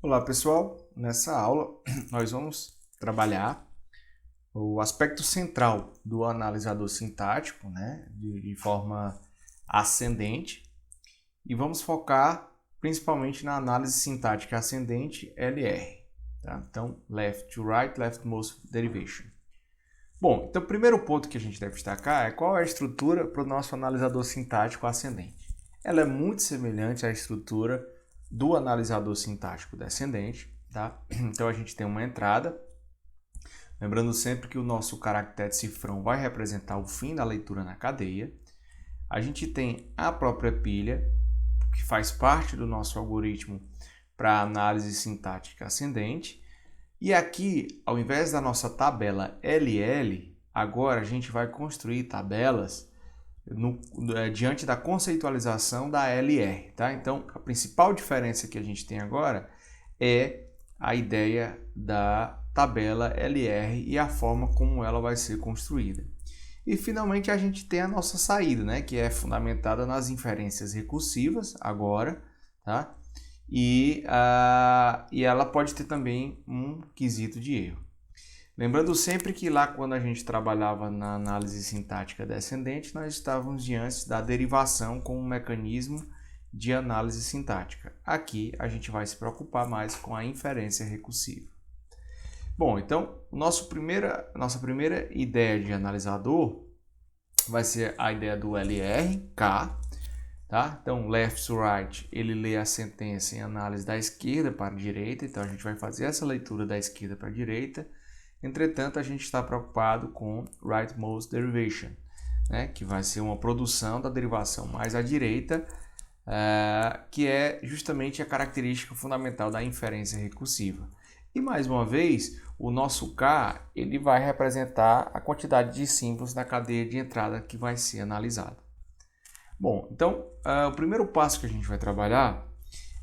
Olá pessoal, nessa aula nós vamos trabalhar o aspecto central do analisador sintático, né, de forma ascendente, e vamos focar principalmente na análise sintática ascendente LR, tá? Então, left to right, leftmost derivation. Bom, então o primeiro ponto que a gente deve destacar é qual é a estrutura para o nosso analisador sintático ascendente. Ela é muito semelhante à estrutura do analisador sintático descendente, tá? Então a gente tem uma entrada, lembrando sempre que o nosso caractere cifrão vai representar o fim da leitura na cadeia. A gente tem a própria pilha, que faz parte do nosso algoritmo para análise sintática ascendente. E aqui, ao invés da nossa tabela LL, agora a gente vai construir tabelas diante da conceitualização da LR, tá? Então, a principal diferença que a gente tem agora é a ideia da tabela LR e a forma como ela vai ser construída. E, finalmente, a gente tem a nossa saída, né? Que é fundamentada nas inferências recursivas, agora, tá? E ela pode ter também um quesito de erro. Lembrando sempre que lá quando a gente trabalhava na análise sintática descendente, nós estávamos diante da derivação como um mecanismo de análise sintática. Aqui a gente vai se preocupar mais com a inferência recursiva. Bom, então nossa primeira ideia de analisador vai ser a ideia do LR, K. Tá? Então, left to right, ele lê a sentença em análise da esquerda para a direita, então a gente vai fazer essa leitura da esquerda para a direita. Entretanto, a gente está preocupado com rightmost derivation, né? Que vai ser uma produção da derivação mais à direita, que é justamente a característica fundamental da inferência recursiva. E, mais uma vez, o nosso K ele vai representar a quantidade de símbolos da cadeia de entrada que vai ser analisada. Bom, então, o primeiro passo que a gente vai trabalhar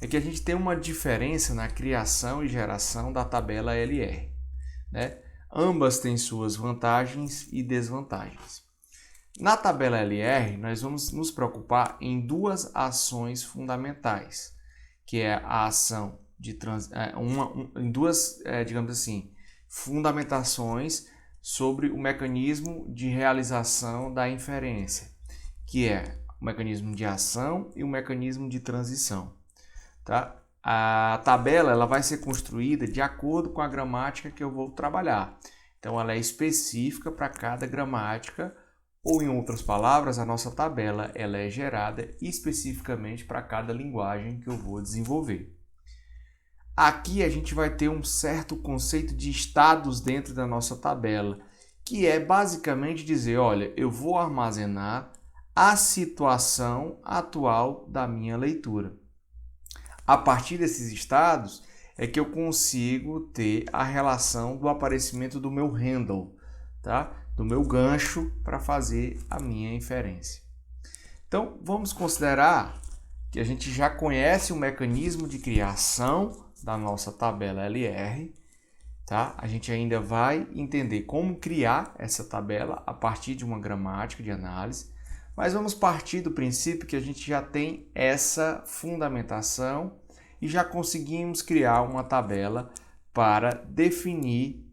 é que a gente tem uma diferença na criação e geração da tabela LR, né? Ambas têm suas vantagens e desvantagens. Na tabela LR, nós vamos nos preocupar em duas ações fundamentais, que é a ação de em duas, digamos assim, fundamentações sobre o mecanismo de realização da inferência, que é o mecanismo de ação e o mecanismo de transição, tá? A tabela ela vai ser construída de acordo com a gramática que eu vou trabalhar. Então, ela é específica para cada gramática, ou em outras palavras, a nossa tabela ela é gerada especificamente para cada linguagem que eu vou desenvolver. Aqui a gente vai ter um certo conceito de estados dentro da nossa tabela, que é basicamente dizer, olha, eu vou armazenar a situação atual da minha leitura. A partir desses estados é que eu consigo ter a relação do aparecimento do meu handle, tá? Do meu gancho para fazer a minha inferência. Então, vamos considerar que a gente já conhece o mecanismo de criação da nossa tabela LR, tá? A gente ainda vai entender como criar essa tabela a partir de uma gramática de análise. Mas vamos partir do princípio que a gente já tem essa fundamentação e já conseguimos criar uma tabela para definir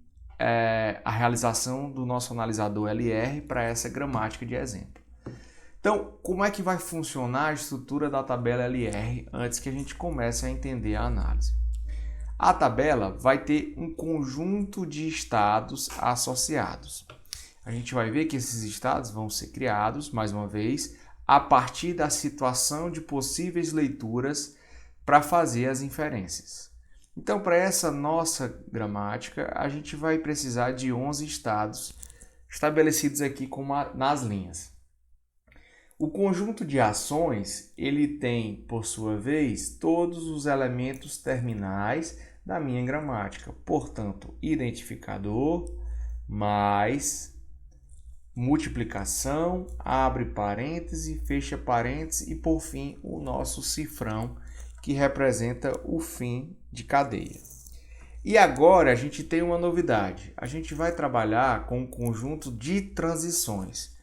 a realização do nosso analisador LR para essa gramática de exemplo. Então, como é que vai funcionar a estrutura da tabela LR antes que a gente comece a entender a análise? A tabela vai ter um conjunto de estados associados. A gente vai ver que esses estados vão ser criados, mais uma vez, a partir da situação de possíveis leituras para fazer as inferências. Então, para essa nossa gramática, a gente vai precisar de 11 estados estabelecidos aqui nas linhas. O conjunto de ações, ele tem, por sua vez, todos os elementos terminais da minha gramática. Portanto, identificador mais multiplicação, abre parêntese, fecha parêntese e, por fim, o nosso cifrão, que representa o fim de cadeia. E agora a gente tem uma novidade. A gente vai trabalhar com um conjunto de transições.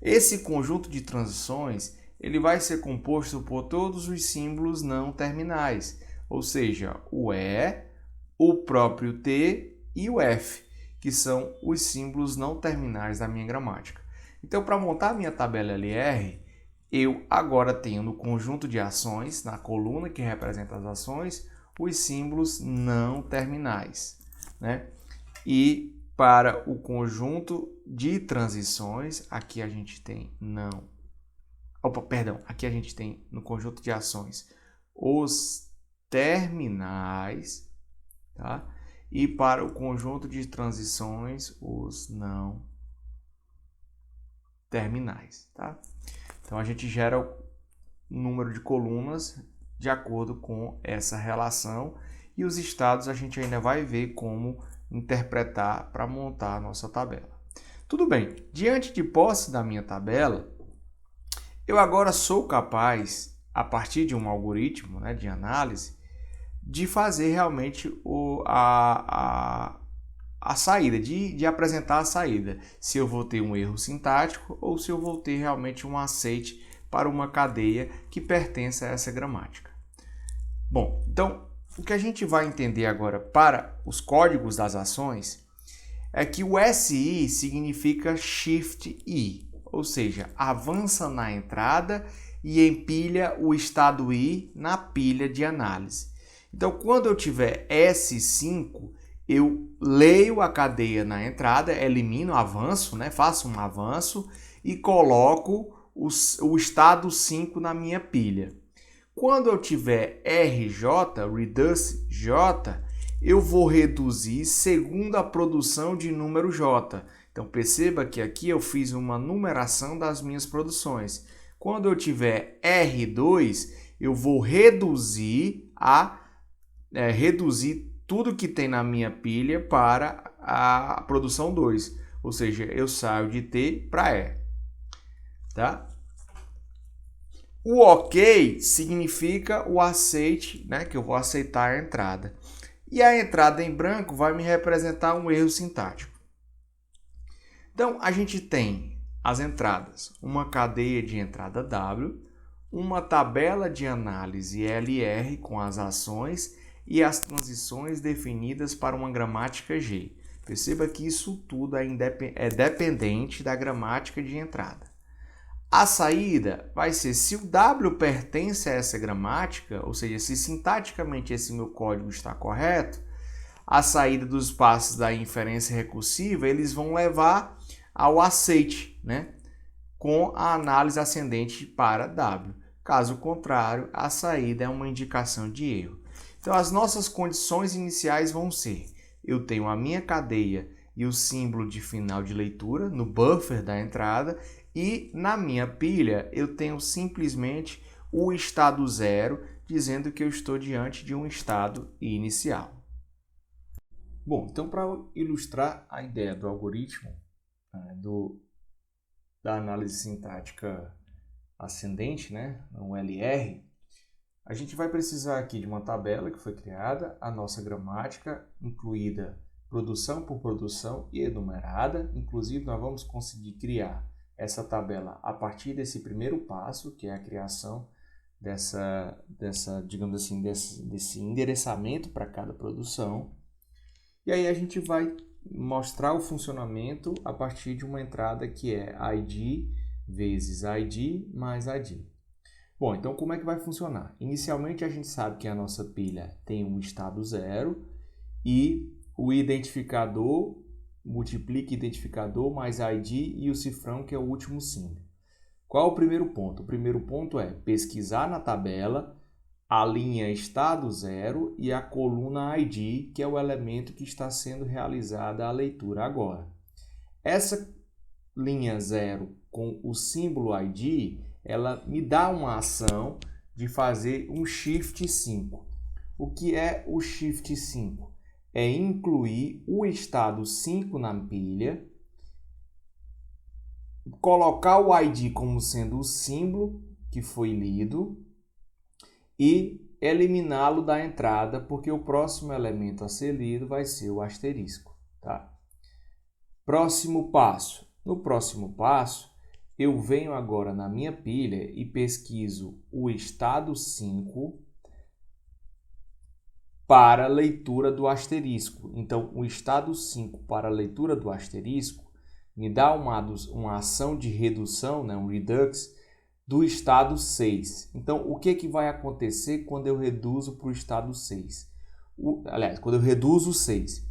Esse conjunto de transições ele vai ser composto por todos os símbolos não terminais, ou seja, o E, o próprio T e o F, que são os símbolos não terminais da minha gramática. Então, para montar a minha tabela LR, eu agora tenho no conjunto de ações, na coluna que representa as ações, os símbolos não terminais, né? E para o conjunto de transições, aqui a gente tem aqui a gente tem no conjunto de ações os terminais, tá? E para o conjunto de transições, os não terminais, tá? Então a gente gera o número de colunas de acordo com essa relação e os estados a gente ainda vai ver como interpretar para montar a nossa tabela. Tudo bem, diante de posse da minha tabela, eu agora sou capaz, a partir de um algoritmo, né, de análise, de fazer realmente a saída, de apresentar a saída. Se eu vou ter um erro sintático ou se eu vou ter realmente um aceite para uma cadeia que pertence a essa gramática. Bom, então o que a gente vai entender agora para os códigos das ações é que o SI significa Shift I, ou seja, avança na entrada e empilha o estado I na pilha de análise. Então, quando eu tiver S5, eu leio a cadeia na entrada, elimino o avanço, né? Faço um avanço e coloco o estado 5 na minha pilha. Quando eu tiver RJ, Reduce J, eu vou reduzir segundo a produção de número J. Então, perceba que aqui eu fiz uma numeração das minhas produções. Quando eu tiver R2, eu vou reduzir tudo que tem na minha pilha para a produção 2. Ou seja, eu saio de T para E. Tá? O OK significa o aceite, né, que eu vou aceitar a entrada. E a entrada em branco vai me representar um erro sintático. Então, a gente tem as entradas, uma cadeia de entrada W, uma tabela de análise LR com as ações e as transições definidas para uma gramática G. Perceba que isso tudo é dependente da gramática de entrada. A saída vai ser se o W pertence a essa gramática, ou seja, se sintaticamente esse meu código está correto, a saída dos passos da inferência recursiva, eles vão levar ao aceite, né, com a análise ascendente para W. Caso contrário, a saída é uma indicação de erro. Então, as nossas condições iniciais vão ser: eu tenho a minha cadeia e o símbolo de final de leitura no buffer da entrada, e na minha pilha eu tenho simplesmente o estado 0, dizendo que eu estou diante de um estado inicial. Bom, então para ilustrar a ideia do algoritmo, da análise sintática ascendente, né, um LR, a gente vai precisar aqui de uma tabela que foi criada, a nossa gramática, incluída produção por produção e enumerada. Inclusive, nós vamos conseguir criar essa tabela a partir desse primeiro passo, que é a criação digamos assim, desse endereçamento para cada produção. E aí a gente vai mostrar o funcionamento a partir de uma entrada que é ID vezes ID mais ID. Bom, então como é que vai funcionar? Inicialmente a gente sabe que a nossa pilha tem um estado 0 e o identificador multiplica identificador mais ID e o cifrão, que é o último símbolo. Qual é o primeiro ponto? O primeiro ponto é pesquisar na tabela a linha estado 0 e a coluna ID, que é o elemento que está sendo realizada a leitura agora. Essa linha 0 com o símbolo ID, ela me dá uma ação de fazer um Shift 5. O que é o Shift 5? É incluir o estado 5 na pilha, colocar o ID como sendo o símbolo que foi lido e eliminá-lo da entrada, porque o próximo elemento a ser lido vai ser o asterisco. Tá? Próximo passo. No próximo passo, eu venho agora na minha pilha e pesquiso o estado 5 para a leitura do asterisco. Então, o estado 5 para a leitura do asterisco me dá uma ação de redução, né, um redux, do estado 6. Então, o que vai acontecer quando eu reduzo para o estado 6? Aliás, quando eu reduzo o 6.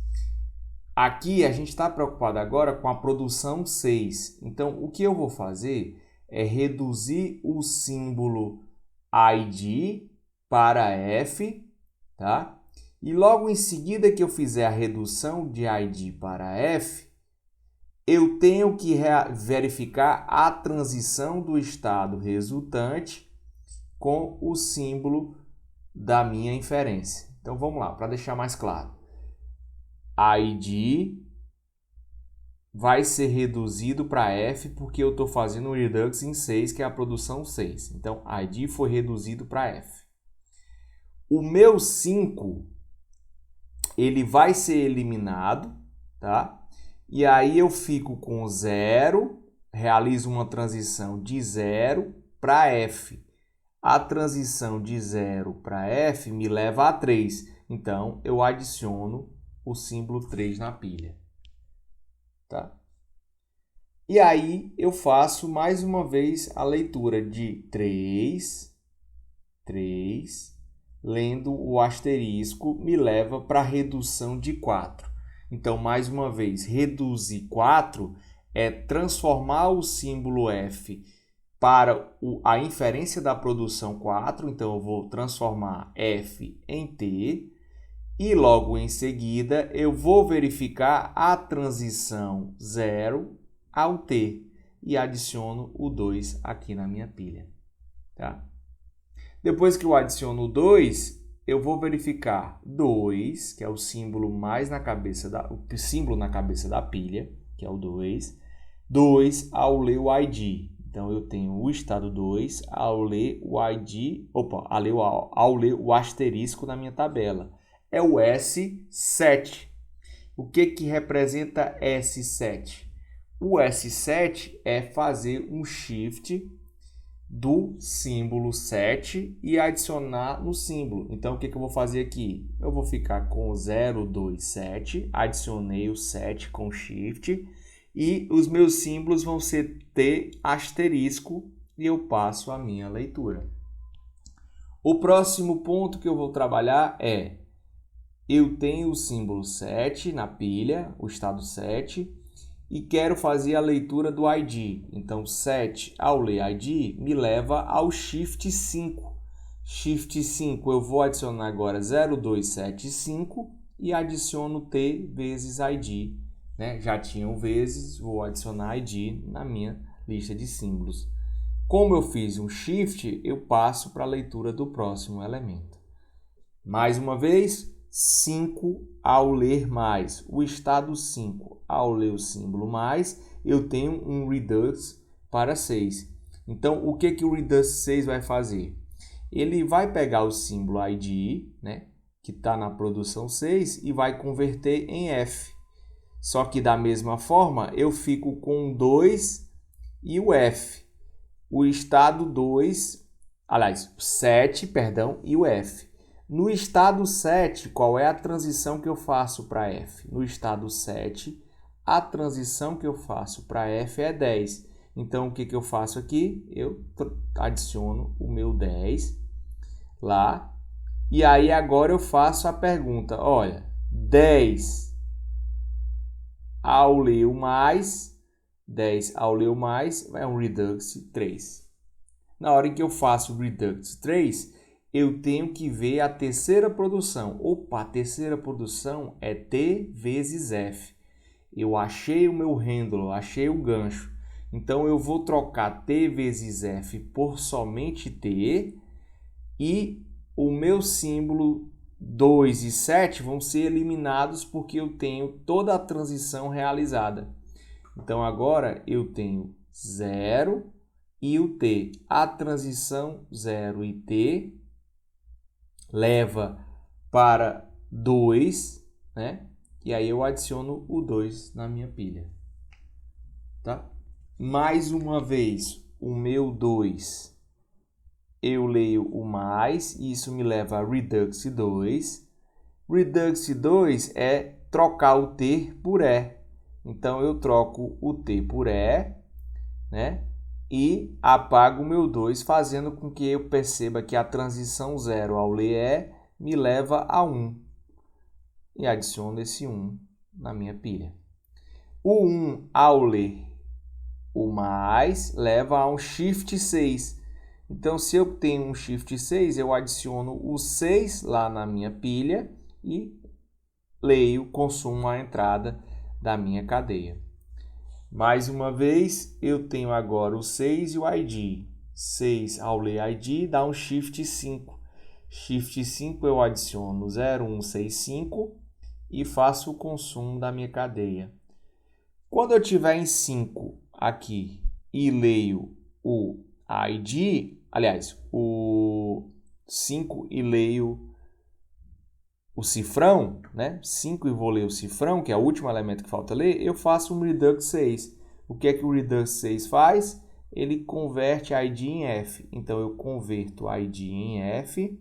Aqui a gente está preocupado agora com a produção 6. Então, o que eu vou fazer é reduzir o símbolo ID para F, tá? E logo em seguida que eu fizer a redução de ID para F, eu tenho que verificar a transição do estado resultante com o símbolo da minha inferência. Então vamos lá, para deixar mais claro. ID vai ser reduzido para F porque eu estou fazendo um redux em 6, que é a produção 6. Então, ID foi reduzido para F. O meu 5, ele vai ser eliminado, tá? E aí eu fico com 0, realizo uma transição de 0 para F. A transição de 0 para F me leva a 3. Então, eu adiciono o símbolo 3 na pilha. Tá? E aí eu faço mais uma vez a leitura de 3, lendo o asterisco, me leva para a redução de 4. Então, mais uma vez, reduzir 4 é transformar o símbolo F para a inferência da produção 4. Então, eu vou transformar F em T. E logo em seguida, eu vou verificar a transição 0 ao T. E adiciono o 2 aqui na minha pilha. Tá? Depois que eu adiciono o 2, eu vou verificar 2, que é o símbolo o símbolo na cabeça da pilha, que é o 2. 2 ao ler o ID. Então, eu tenho o estado 2 ao ler o ID, ao ler o asterisco na minha tabela. É o S7. O que representa S7? O S7 é fazer um shift do símbolo 7 e adicionar no símbolo. Então, o que eu vou fazer aqui? Eu vou ficar com 0, 2, 7, adicionei o 7 com shift e os meus símbolos vão ser T asterisco e eu passo a minha leitura. O próximo ponto que eu vou trabalhar é: eu tenho o símbolo 7 na pilha, o estado 7, e quero fazer a leitura do ID. Então, 7 ao ler ID me leva ao Shift 5. Shift 5 eu vou adicionar agora 0275 e adiciono T vezes ID. Né? Já tinha o vezes, vou adicionar ID na minha lista de símbolos. Como eu fiz um Shift, eu passo para a leitura do próximo elemento. Mais uma vez, 5 ao ler mais. O estado 5 ao ler o símbolo mais, eu tenho um redux para 6. Então, o que o redux 6 vai fazer? Ele vai pegar o símbolo ID, né, que está na produção 6, e vai converter em F. Só que da mesma forma, eu fico com o 2 e o F. O estado 2, aliás, 7, perdão, e o F. No estado 7, qual é a transição que eu faço para F? No estado 7, a transição que eu faço para F é 10. Então, o que eu faço aqui? Eu adiciono o meu 10 lá. E aí, agora eu faço a pergunta. Olha, 10 ao ler o mais, 10 ao ler o mais, é um redux 3. Na hora em que eu faço o redux 3, eu tenho que ver a terceira produção. Opa, a terceira produção é T vezes F. Eu achei o meu handle, achei o gancho. Então, eu vou trocar T vezes F por somente T. E o meu símbolo 2 e 7 vão ser eliminados porque eu tenho toda a transição realizada. Então, agora eu tenho 0 e o T. A transição 0 e T leva para 2, né? E aí eu adiciono o 2 na minha pilha. Tá? Mais uma vez, o meu 2, eu leio o mais, e isso me leva a redux 2. Redux 2 é trocar o T por E. Então, eu troco o T por E, né? E apago o meu 2, fazendo com que eu perceba que a transição 0 ao ler E me leva a 1. E adiciono esse 1 na minha pilha. O 1 ao ler o mais leva a um Shift 6. Então, se eu tenho um Shift 6, eu adiciono o 6 lá na minha pilha e leio, consumo a entrada da minha cadeia. Mais uma vez, eu tenho agora o 6 e o ID. 6 ao ler ID dá um Shift 5. Shift 5 eu adiciono 0165 e faço o consumo da minha cadeia. Quando eu tiver em 5 aqui e leio o ID, aliás, o 5 e leio o cifrão, né? 5 e vou ler o cifrão, que é o último elemento que falta ler, eu faço um Redux 6. O que é que o Redux 6 faz? Ele converte ID em F. Então, eu converto ID em F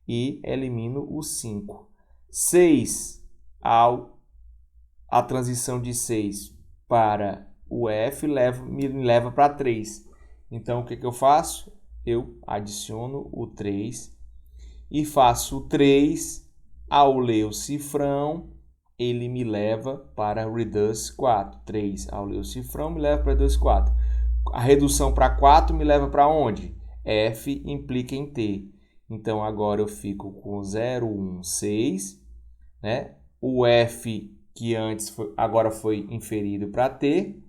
e elimino o 5. 6, a transição de 6 para o F me leva para 3. Então, o que eu faço? Eu adiciono o 3 e faço o 3. Ao ler o cifrão, ele me leva para Redux 4. 3 ao ler o cifrão me leva para Redux 4. A redução para 4 me leva para onde? F implica em T. Então, agora eu fico com 016, né? O F que antes agora foi inferido para T.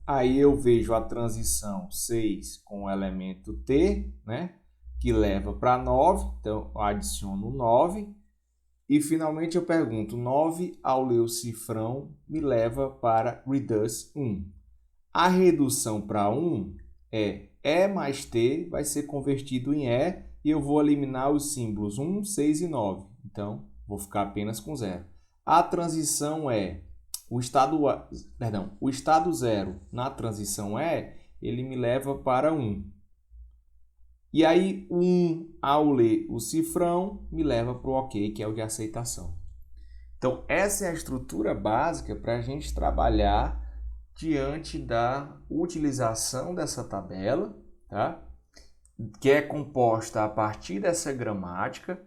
Aí eu vejo a transição 6 com o elemento T, né? Que leva para 9, então eu adiciono 9. E finalmente eu pergunto, 9 ao ler o cifrão me leva para Redux 1. A redução para 1 é E mais T vai ser convertido em E e eu vou eliminar os símbolos 1, 6 e 9. Então, vou ficar apenas com 0. A transição é o estado 0 na transição E, ele me leva para 1. E aí, 1 ao ler o cifrão me leva para o OK, que é o de aceitação. Então, essa é a estrutura básica para a gente trabalhar diante da utilização dessa tabela, tá? Que é composta a partir dessa gramática.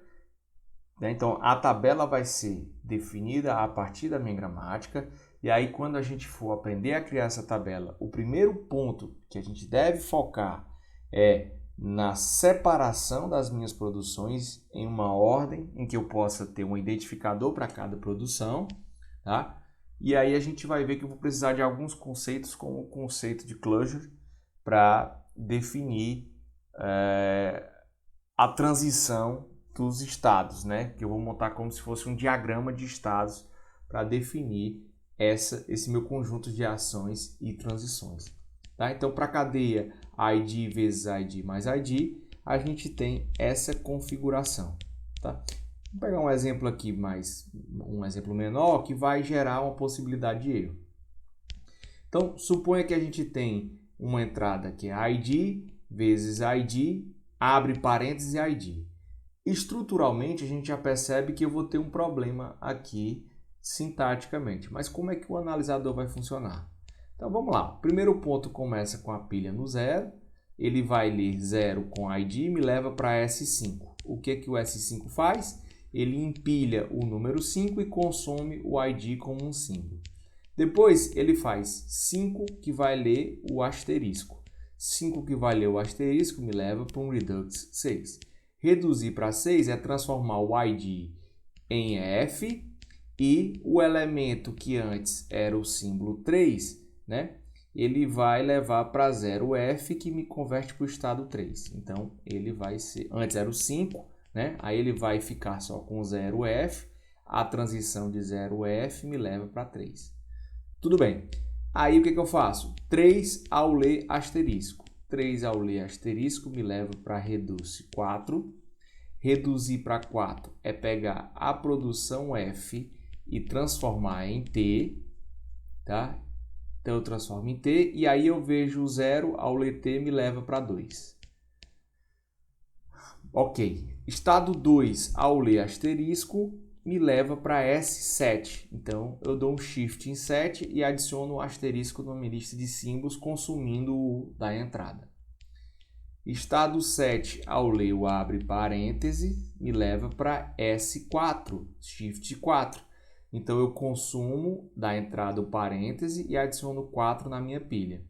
Né? Então, a tabela vai ser definida a partir da minha gramática. E aí, quando a gente for aprender a criar essa tabela, o primeiro ponto que a gente deve focar é na separação das minhas produções em uma ordem em que eu possa ter um identificador para cada produção, tá? E aí a gente vai ver que eu vou precisar de alguns conceitos, como o conceito de closure, para definir a transição dos estados, né? Que eu vou montar como se fosse um diagrama de estados para definir esse meu conjunto de ações e transições. Tá? Então, para a cadeia ID vezes ID mais ID, a gente tem essa configuração. Tá? Vou pegar um exemplo aqui, um exemplo menor, que vai gerar uma possibilidade de erro. Então, suponha que a gente tem uma entrada que é ID vezes ID, abre parênteses e ID. Estruturalmente, a gente já percebe que eu vou ter um problema aqui sintaticamente. Mas como é que o analisador vai funcionar? Então, vamos lá. O primeiro ponto começa com a pilha no 0. Ele vai ler 0 com ID e me leva para S5. O que o S5 faz? Ele empilha o número 5 e consome o ID como um símbolo. Depois, ele faz 5 que vai ler o asterisco. 5 que vai ler o asterisco me leva para um Redux 6. Reduzir para 6 é transformar o ID em F e o elemento que antes era o símbolo 3, né? Ele vai levar para 0F, que me converte para o estado 3. Então, ele vai ser... Antes era o 5, né? Aí ele vai ficar só com 0F. A transição de 0F me leva para 3. Tudo bem. Aí, o que eu faço? 3 ao ler asterisco. 3 ao ler asterisco me leva para Reduce 4. Reduzir para 4 é pegar a produção F e transformar em T, tá? Então, eu transformo em T e aí eu vejo o 0 ao ler T me leva para 2. Ok. Estado 2, ao ler asterisco, me leva para S7. Então, eu dou um Shift em 7 e adiciono o asterisco na minha lista de símbolos, consumindo o da entrada. Estado 7, ao ler o abre parêntese, me leva para S4, Shift 4. Então, eu consumo da entrada o parêntese e adiciono 4 na minha pilha.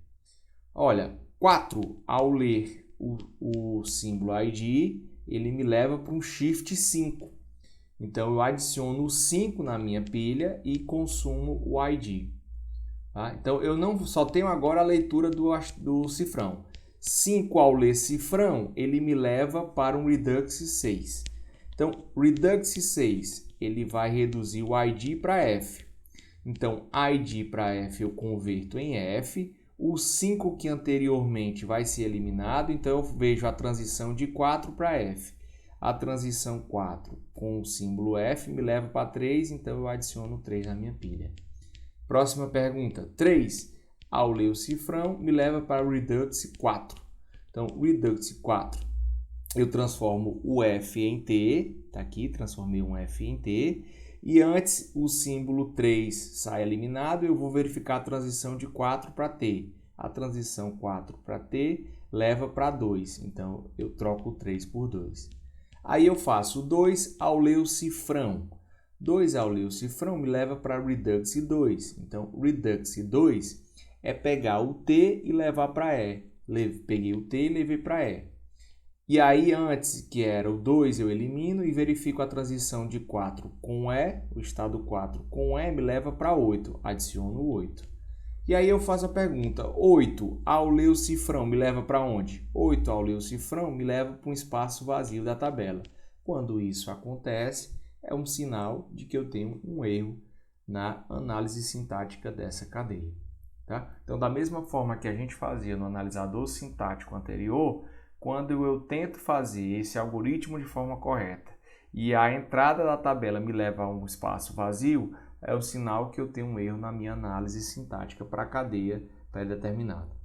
Olha, 4, ao ler o símbolo ID, ele me leva para um Shift 5. Então, eu adiciono o 5 na minha pilha e consumo o ID. Tá? Então, eu não só tenho agora a leitura do cifrão. 5 ao ler cifrão, ele me leva para um Redux 6. Então, Redux 6, ele vai reduzir o ID para F. Então, ID para F eu converto em F. O 5 que anteriormente vai ser eliminado, então eu vejo a transição de 4 para F. A transição 4 com o símbolo F me leva para 3, então eu adiciono 3 na minha pilha. Próxima pergunta. 3, ao ler o cifrão, me leva para o Redux 4. Então, Redux 4, eu transformo o F em T, tá aqui, transformei um F em T. E antes o símbolo 3 sai eliminado, eu vou verificar a transição de 4 para T. A transição 4 para T leva para 2, então eu troco o 3 por 2. Aí eu faço 2 ao ler o cifrão. 2 ao ler o cifrão me leva para Redux 2. Então, Redux 2 é pegar o T e levar para E. Peguei o T e levei para E. E aí, antes, que era o 2, eu elimino e verifico a transição de 4 com E. O estado 4 com E me leva para 8. Adiciono o 8. E aí eu faço a pergunta, 8 ao ler o cifrão me leva para onde? 8 ao ler o cifrão me leva para um espaço vazio da tabela. Quando isso acontece, é um sinal de que eu tenho um erro na análise sintática dessa cadeia. Tá? Então, da mesma forma que a gente fazia no analisador sintático anterior, quando eu tento fazer esse algoritmo de forma correta e a entrada da tabela me leva a um espaço vazio, é o sinal que eu tenho um erro na minha análise sintática para a cadeia pré-determinada.